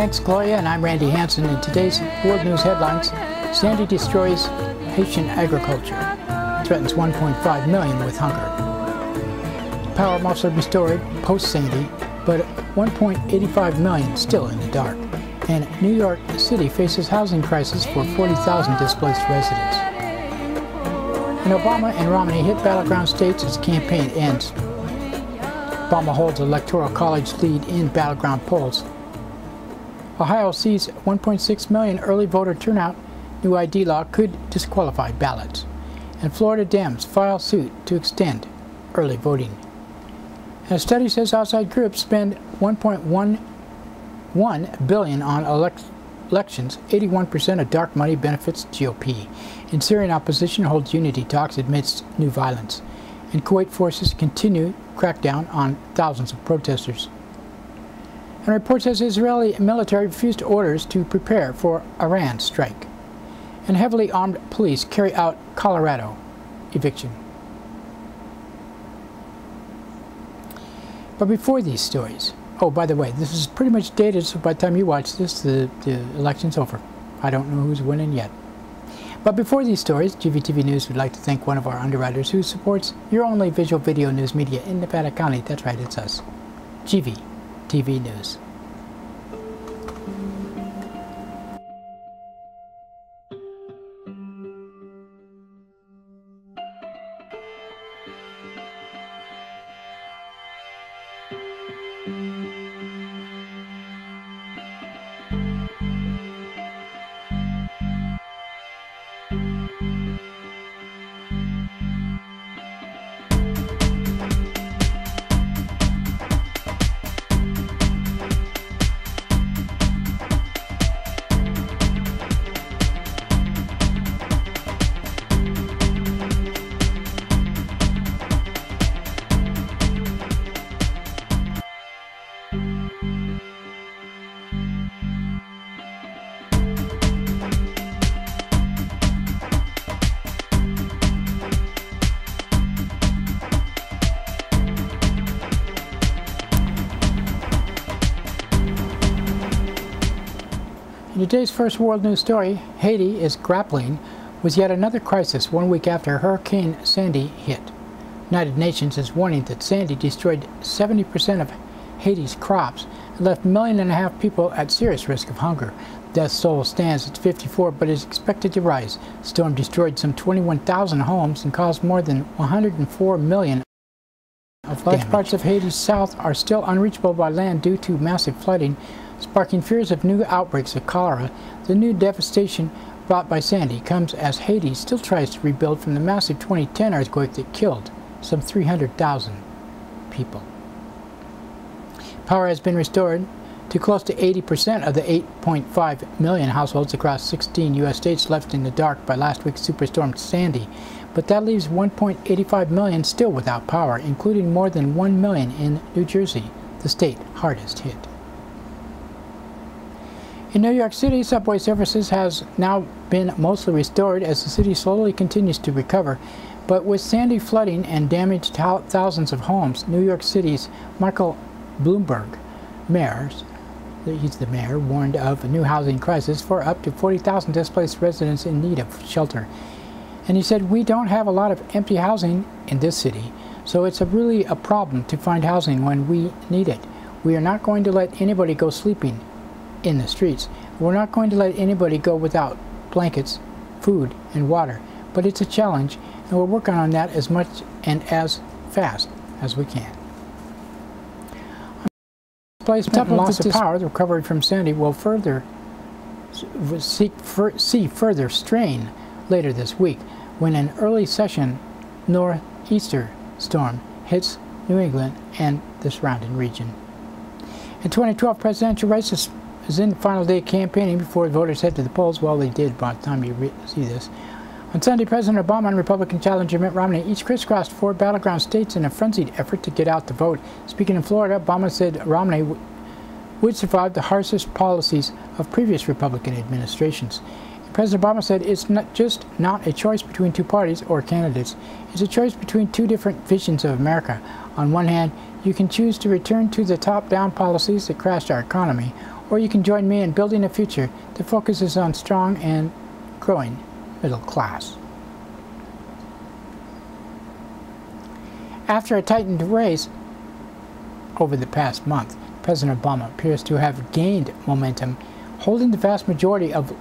Thanks, Gloria, and I'm Randy Hansen. In today's World News headlines, Sandy destroys Haitian agriculture, threatens 1.5 million with hunger. Power mostly restored post-Sandy, but 1.85 million still in the dark. And New York City faces housing crisis for 40,000 displaced residents. And Obama and Romney hit battleground states as campaign ends. Obama holds electoral college lead in battleground polls. Ohio sees 1.6 million early voter turnout. New ID law could disqualify ballots. And Florida Dems file suit to extend early voting. And a study says outside groups spend $1.11 billion on elections. 81% of dark money benefits GOP. And Syrian opposition holds unity talks amidst new violence. And Kuwait forces continue crackdown on thousands of protesters. And a report says Israeli military refused orders to prepare for Iran strike. And heavily armed police carry out Colorado eviction. But before these stories, oh, by the way, this is pretty much dated, so by the time you watch this, the election's over. I don't know who's winning yet. But before these stories, GVTV News would like to thank one of our underwriters who supports your only visual video news media in Nevada County. That's right, it's us. GVTV News. In today's first world news story, Haiti is grappling with yet another crisis 1 week after Hurricane Sandy hit. United Nations is warning that Sandy destroyed 70% of Haiti's crops and left 1.5 million people at serious risk of hunger. Death toll stands at 54 but is expected to rise. The storm destroyed some 21,000 homes and caused more than 104 million of damage. Large parts of Haiti's south are still unreachable by land due to massive flooding, sparking fears of new outbreaks of cholera. The new devastation brought by Sandy comes as Haiti still tries to rebuild from the massive 2010 earthquake that killed some 300,000 people. Power has been restored to close to 80% of the 8.5 million households across 16 U.S. states left in the dark by last week's superstorm Sandy. But that leaves 1.85 million still without power, including more than 1 million in New Jersey, the state hardest hit. In New York City, subway services has now been mostly restored as the city slowly continues to recover. But with Sandy flooding and damaged thousands of homes, New York City's Michael Bloomberg, he's the mayor, warned of a new housing crisis for up to 40,000 displaced residents in need of shelter. And he said, "We don't have a lot of empty housing in this city, so it's really a problem to find housing when we need it. We are not going to let anybody go sleeping in the streets. We're not going to let anybody go without blankets, food, and water. But it's a challenge, and we're working on that as much and as fast as we can." Displacement and loss of power, the recovery from Sandy will see further strain later this week when an early session northeaster storm hits New England and the surrounding region. In 2012 presidential races is in the final day of campaigning before voters head to the polls. Well, they did by the time you see this. On Sunday, President Obama and Republican challenger Mitt Romney each crisscrossed 4 battleground states in a frenzied effort to get out the vote. Speaking in Florida, Obama said Romney would survive the harshest policies of previous Republican administrations. President Obama said it's not a choice between two parties or candidates. It's a choice between two different visions of America. On one hand, you can choose to return to the top-down policies that crashed our economy, or you can join me in building a future that focuses on strong and growing middle class. After a tightened race over the past month, President Obama appears to have gained momentum, holding the vast majority of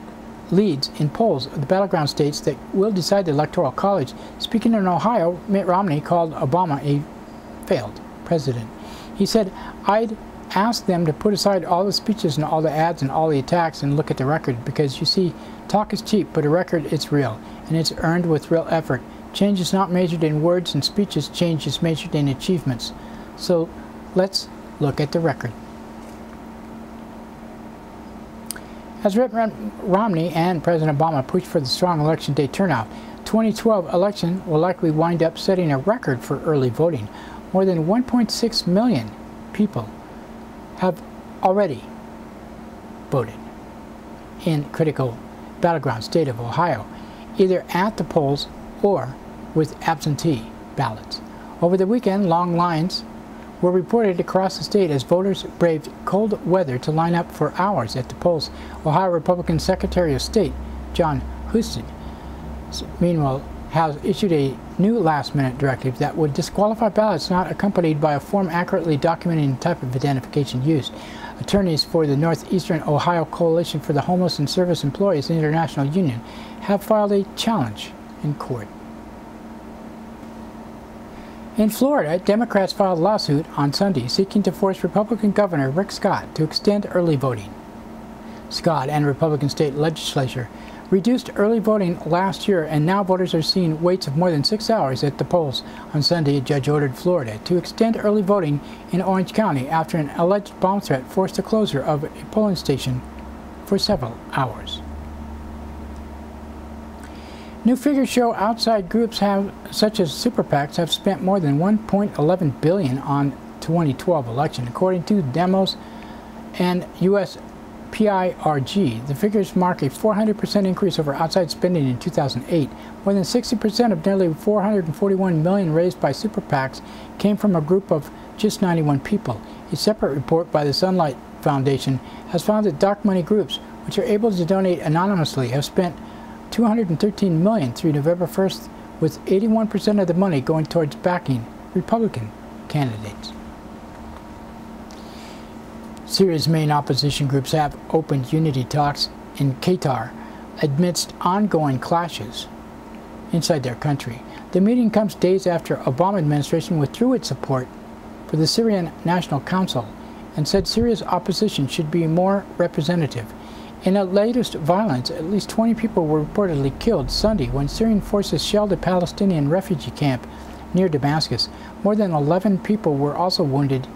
leads in polls of the battleground states that will decide the Electoral College. Speaking in Ohio, Mitt Romney called Obama a failed president. He said, "I'd ask them to put aside all the speeches and all the ads and all the attacks and look at the record, because you see, talk is cheap, but a record, it's real, and it's earned with real effort. Change is not measured in words and speeches, change is measured in achievements. So let's look at the record." As Mitt Romney and President Obama push for the strong Election Day turnout, the 2012 election will likely wind up setting a record for early voting. More than 1.6 million people have already voted in critical battleground state of Ohio, either at the polls or with absentee ballots. Over the weekend, long lines were reported across the state as voters braved cold weather to line up for hours at the polls. Ohio Republican Secretary of State John Husted, meanwhile, has issued a new last-minute directive that would disqualify ballots not accompanied by a form accurately documenting the type of identification used. Attorneys for the Northeastern Ohio Coalition for the Homeless and Service Employees International Union have filed a challenge in court. In Florida, Democrats filed a lawsuit on Sunday seeking to force Republican Governor Rick Scott to extend early voting. Scott and Republican state legislature reduced early voting last year, and now voters are seeing waits of more than 6 hours at the polls. On Sunday, a judge ordered Florida to extend early voting in Orange County after an alleged bomb threat forced the closure of a polling station for several hours. New figures show outside groups such as super PACs have spent more than $1.11 billion on 2012 election. According to Demos and U.S. PIRG, the figures mark a 400% increase over outside spending in 2008. More than 60% of nearly $441 million raised by super PACs came from a group of just 91 people. A separate report by the Sunlight Foundation has found that dark money groups, which are able to donate anonymously, have spent $213 million through November 1st, with 81% of the money going towards backing Republican candidates. Syria's main opposition groups have opened unity talks in Qatar amidst ongoing clashes inside their country. The meeting comes days after the Obama administration withdrew its support for the Syrian National Council and said Syria's opposition should be more representative. In the latest violence, at least 20 people were reportedly killed Sunday when Syrian forces shelled a Palestinian refugee camp near Damascus. More than 11 people were also wounded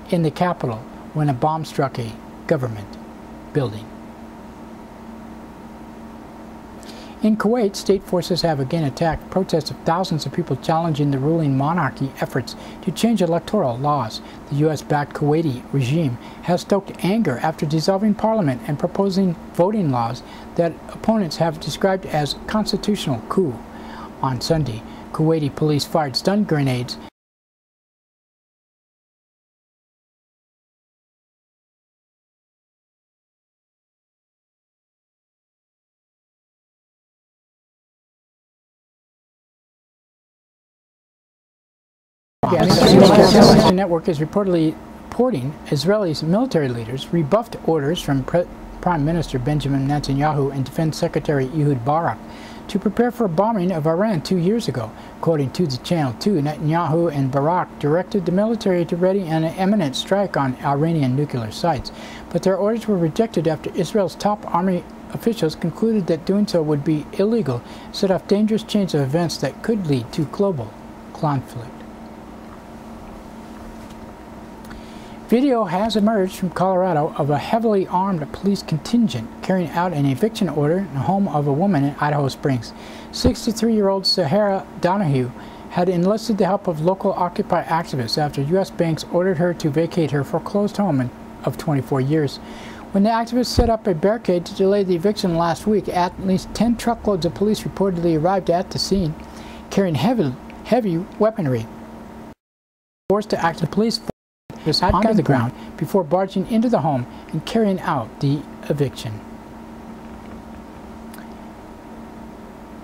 in the capital when a bomb struck a government building. In Kuwait, state forces have again attacked protests of thousands of people challenging the ruling monarchy efforts to change electoral laws. The U.S.-backed Kuwaiti regime has stoked anger after dissolving parliament and proposing voting laws that opponents have described as constitutional coup. On Sunday, Kuwaiti police fired stun grenades The network is reportedly reporting Israeli military leaders rebuffed orders from Prime Minister Benjamin Netanyahu and Defense Secretary Ehud Barak to prepare for a bombing of Iran 2 years ago. According to the Channel 2, Netanyahu and Barak directed the military to ready an imminent strike on Iranian nuclear sites, but their orders were rejected after Israel's top army officials concluded that doing so would be illegal, set off dangerous chains of events that could lead to global conflict. Video has emerged from Colorado of a heavily armed police contingent carrying out an eviction order in the home of a woman in Idaho Springs. 63-year-old Sahara Donahue had enlisted the help of local Occupy activists after U.S. banks ordered her to vacate her foreclosed home of 24 years. When the activists set up a barricade to delay the eviction last week, at least 10 truckloads of police reportedly arrived at the scene, carrying heavy weaponry. Forced to act, the police out of the ground before barging into the home and carrying out the eviction.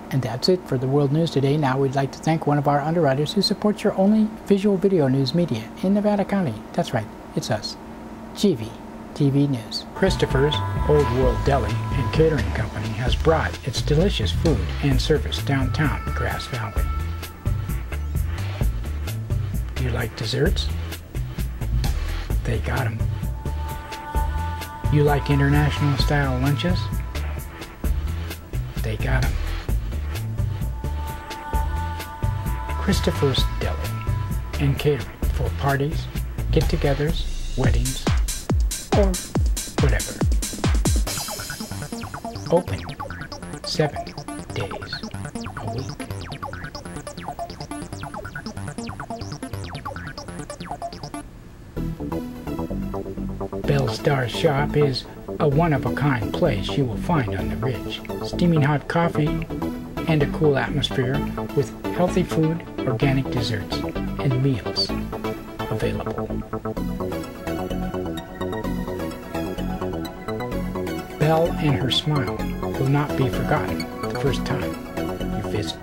And that's it for the World News today. Now we'd like to thank one of our underwriters who supports your only visual video news media in Nevada County. That's right, it's us, GVTV News. Christopher's Old World Deli and Catering Company has brought its delicious food and service downtown Grass Valley. Do you like desserts? They got them. You like international style lunches? They got them. Christopher's Deli and Catering for parties, get-togethers, weddings, or whatever. Open 7 days a week. Bellstar Shop is a one-of-a-kind place you will find on the Ridge. Steaming hot coffee and a cool atmosphere with healthy food, organic desserts, and meals available. Belle and her smile will not be forgotten the first time you visit.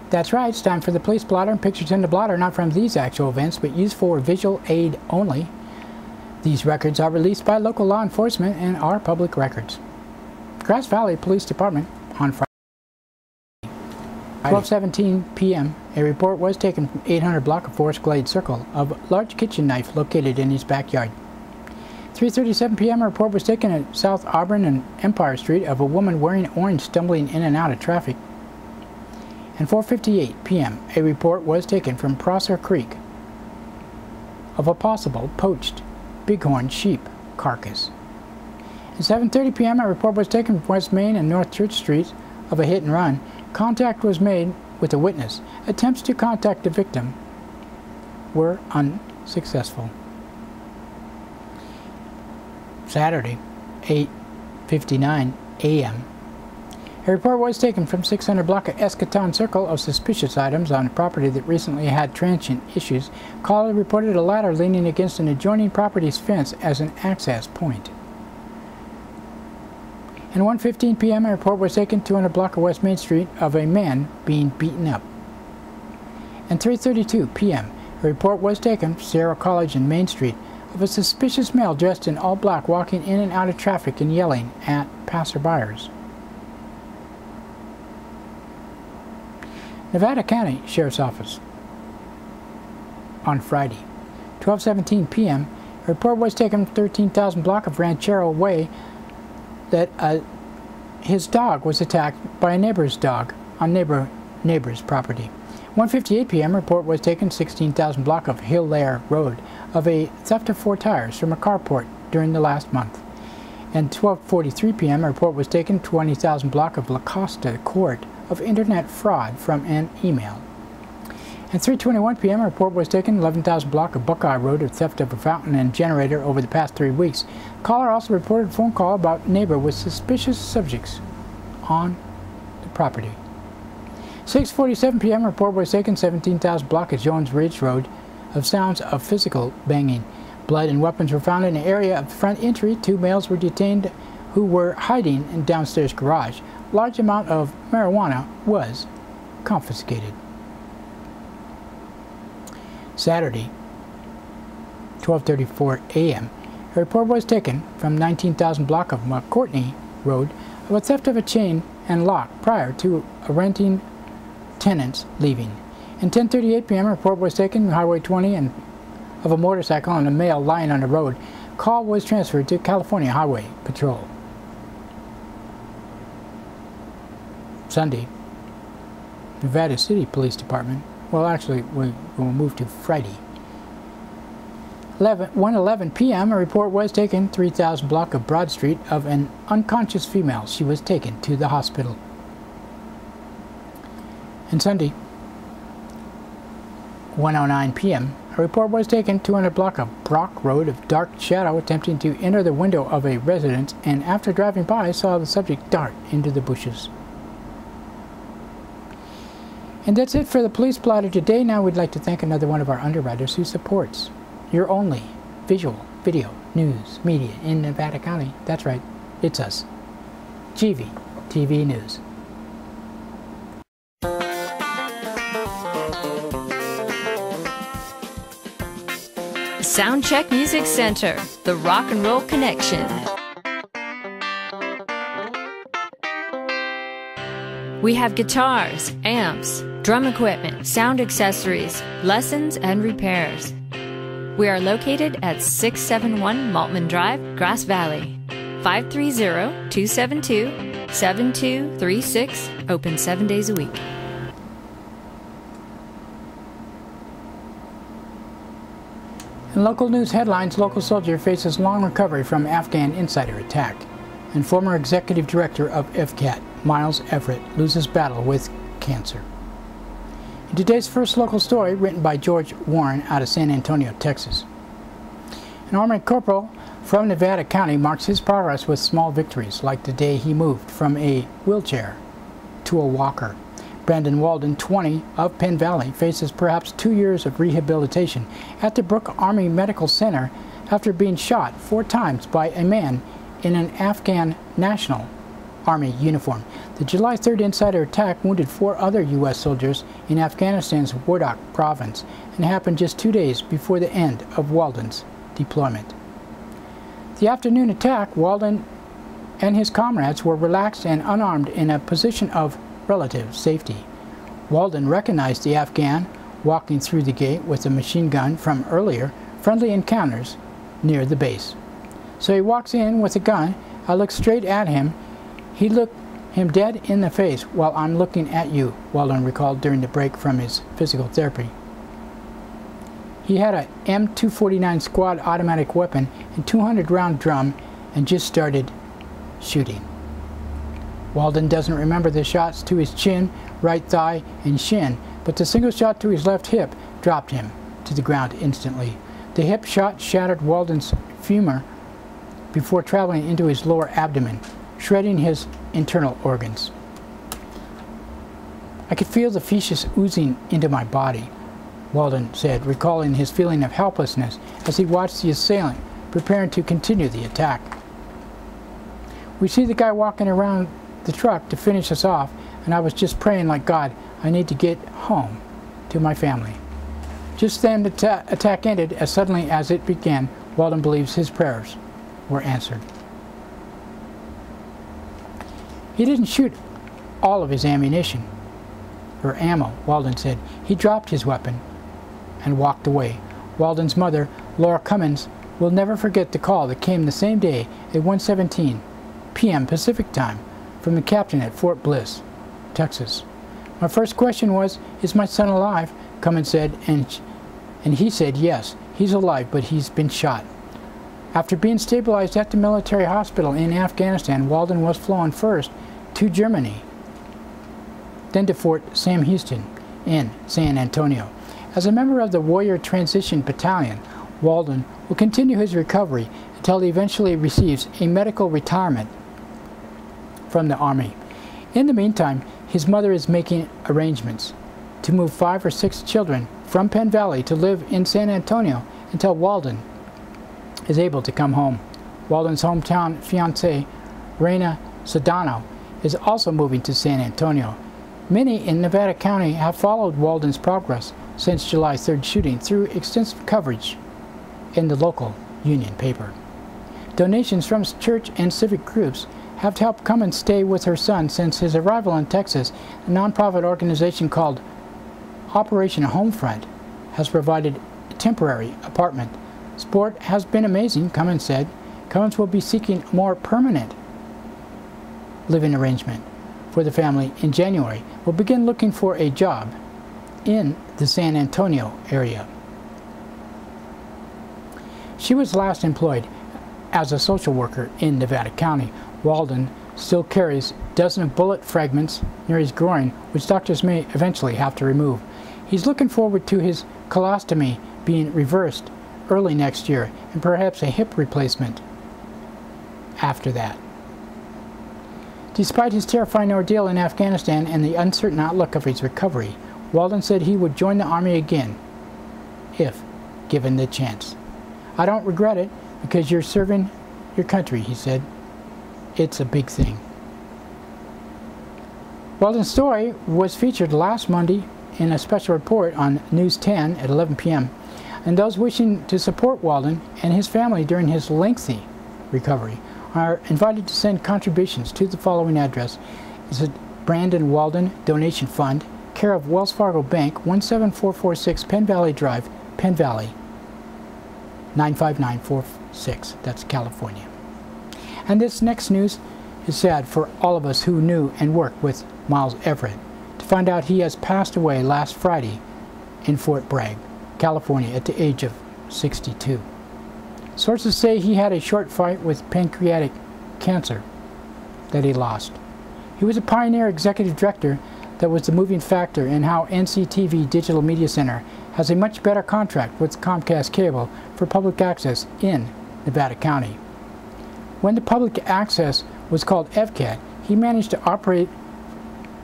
That's right, it's time for the police blotter, and pictures in the blotter not from these actual events, but used for visual aid only. These records are released by local law enforcement and are public records. Grass Valley Police Department on Friday, 12:17 p.m., a report was taken from 800 block of Forest Glade Circle of a large kitchen knife located in his backyard. 3:37 p.m., a report was taken at South Auburn and Empire Street of a woman wearing orange stumbling in and out of traffic. And 4:58 p.m., a report was taken from Prosser Creek of a possible poached bighorn sheep carcass. At 7:30 p.m., a report was taken from West Main and North Church Streets of a hit and run. Contact was made with a witness. Attempts to contact the victim were unsuccessful. Saturday, 8:59 a.m., a report was taken from 600 block of Escaton Circle of suspicious items on a property that recently had transient issues. Caller reported a ladder leaning against an adjoining property's fence as an access point. And 1:15 p.m. a report was taken 200 block of West Main Street of a man being beaten up. And 3:32 p.m. a report was taken from Sierra College and Main Street of a suspicious male dressed in all black walking in and out of traffic and yelling at passerbyers. Nevada County Sheriff's Office on Friday, 12:17 p.m., a report was taken from 13,000 block of Ranchero Way that his dog was attacked by a neighbor's dog on neighbor's property. 1:58 p.m. a report was taken 16,000 block of Hillaire Road of a theft of 4 tires from a carport during the last month. And 12:43 p.m. a report was taken 20,000 block of La Costa Court of internet fraud from an email. At 3:21 p.m. a report was taken 11,000 block of Buckeye Road of theft of a fountain and generator over the past 3 weeks. Caller also reported a phone call about neighbor with suspicious subjects on the property. 6:47 p.m. a report was taken 17,000 block of Jones Ridge Road of sounds of physical banging. Blood and weapons were found in the area of the front entry. 2 males were detained who were hiding in downstairs garage. Large amount of marijuana was confiscated. Saturday, 12:34 a.m., a report was taken from 19,000 block of McCourtney Road of a theft of a chain and lock prior to a renting tenants leaving. And 10:38 p.m. a report was taken from Highway 20 and of a motorcycle and a male lying on the road. Call was transferred to California Highway Patrol. Sunday, Nevada City Police Department, well actually we'll move to Friday, 1:11 p.m., a report was taken 3000 block of Broad Street of an unconscious female. She was taken to the hospital. And Sunday, 1:09 p.m., a report was taken 200 block of Brock Road of dark shadow attempting to enter the window of a residence, and after driving by saw the subject dart into the bushes. And that's it for the Police Blotter today. Now we'd like to thank another one of our underwriters who supports your only visual, video, news, media in Nevada County. That's right, it's us. GVTV News. Soundcheck Music Center, the Rock and Roll Connection. We have guitars, amps, drum equipment, sound accessories, lessons, and repairs. We are located at 671 Maltman Drive, Grass Valley. 530-272-7236, open 7 days a week. In local news headlines, local soldier faces long recovery from Afghan insider attack. And former executive director of FCAT, Miles Everett, loses battle with cancer. In today's first local story, written by George Warren out of San Antonio, Texas. An Army corporal from Nevada County marks his progress with small victories, like the day he moved from a wheelchair to a walker. Brandon Walden, 20, of Penn Valley, faces perhaps 2 years of rehabilitation at the Brooke Army Medical Center after being shot 4 times by a man in an Afghan National Army uniform. The July 3rd insider attack wounded 4 other U.S. soldiers in Afghanistan's Wardak province and happened just 2 days before the end of Walden's deployment. The afternoon attack, Walden and his comrades were relaxed and unarmed in a position of relative safety. Walden recognized the Afghan walking through the gate with a machine gun from earlier friendly encounters near the base. So he walks in with a gun. I look straight at him. He looked him dead in the face while I'm looking at you, Walden recalled during the break from his physical therapy. He had a M249 squad automatic weapon and 200-round drum and just started shooting. Walden doesn't remember the shots to his chin, right thigh, and shin, but the single shot to his left hip dropped him to the ground instantly. The hip shot shattered Walden's femur before traveling into his lower abdomen, shredding his internal organs. I could feel the feces oozing into my body, Walden said, recalling his feeling of helplessness as he watched the assailant preparing to continue the attack. We see the guy walking around the truck to finish us off, and I was just praying like, God, I need to get home to my family. Just then the attack ended as suddenly as it began. Walden believes his prayers were answered. He didn't shoot all of his ammunition, or ammo, Walden said. He dropped his weapon and walked away. Walden's mother, Laura Cummins, will never forget the call that came the same day at 1:17 p.m. Pacific time from the captain at Fort Bliss, Texas. My first question was, is my son alive? Cummins said, and he said yes, he's alive, but he's been shot. After being stabilized at the military hospital in Afghanistan, Walden was flown first to Germany, then to Fort Sam Houston in San Antonio. As a member of the Warrior Transition Battalion, Walden will continue his recovery until he eventually receives a medical retirement from the Army. In the meantime, his mother is making arrangements to move 5 or 6 children from Penn Valley to live in San Antonio until Walden is able to come home. Walden's hometown fiancée, Reina Sedano, is also moving to San Antonio. Many in Nevada County have followed Walden's progress since July 3rd shooting through extensive coverage in the local Union paper. Donations from church and civic groups have helped Cummins stay with her son since his arrival in Texas. A nonprofit organization called Operation Homefront has provided a temporary apartment. Sport has been amazing, Cummins said. Cummins will be seeking a more permanent living arrangement for the family in January. Will begin looking for a job in the San Antonio area. She was last employed as a social worker in Nevada County. Walden still carries dozens of bullet fragments near his groin, which doctors may eventually have to remove. He's looking forward to his colostomy being reversed early next year, and perhaps a hip replacement after that. Despite his terrifying ordeal in Afghanistan and the uncertain outlook of his recovery, Walden said he would join the Army again, if given the chance. "I don't regret it, because you're serving your country," he said. "It's a big thing." Walden's story was featured last Monday in a special report on News 10 at 11 p.m. And those wishing to support Walden and his family during his lengthy recovery are invited to send contributions to the following address. It's the Brandon Walden Donation Fund, care of Wells Fargo Bank, 17446 Penn Valley Drive, Penn Valley, 95946. That's California. And this next news is sad for all of us who knew and worked with Miles Everett, to find out he has passed away last Friday in Fort Bragg, California, at the age of 62. Sources say he had a short fight with pancreatic cancer that he lost. He was a pioneer executive director that was the moving factor in how NCTV Digital Media Center has a much better contract with Comcast Cable for public access in Nevada County. When the public access was called EVCAT, he managed to operate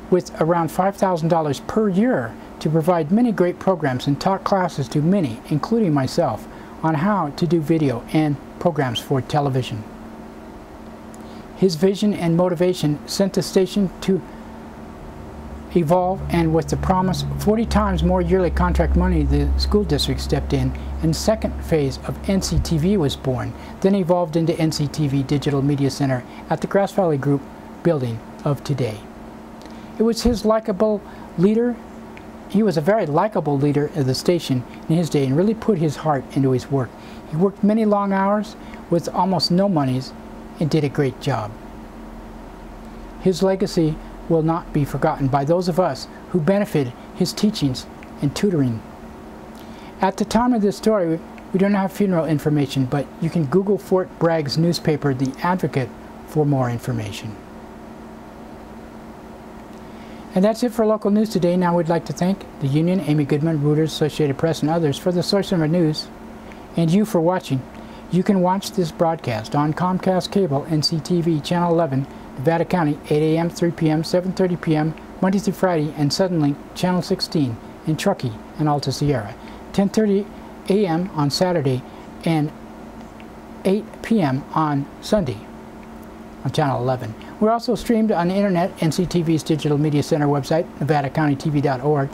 with around $5,000 per year to provide many great programs and taught classes to many, including myself, on how to do video and programs for television. His vision and motivation sent the station to evolve, and with the promise 40 times more yearly contract money, the school district stepped in, and the second phase of NCTV was born, then evolved into NCTV Digital Media Center at the Grass Valley Group building of today. It was his likable leader. He was a very likable leader of the station in his day and really put his heart into his work. He worked many long hours with almost no monies and did a great job. His legacy will not be forgotten by those of us who benefited his teachings and tutoring. At the time of this story, we don't have funeral information, but you can Google Fort Bragg's newspaper, The Advocate, for more information. And that's it for local news today. Now we'd like to thank the Union, Amy Goodman, Reuters, Associated Press, and others for the source of our news, and you for watching. You can watch this broadcast on Comcast Cable, NCTV, Channel 11, Nevada County, 8 a.m., 3 p.m., 7:30 p.m., Monday through Friday, and Suddenlink, Channel 16, in Truckee and Alta Sierra, 10:30 a.m. on Saturday, and 8 p.m. on Sunday on Channel 11. We're also streamed on the internet, NCTV's Digital Media Center website, nevadacountytv.org.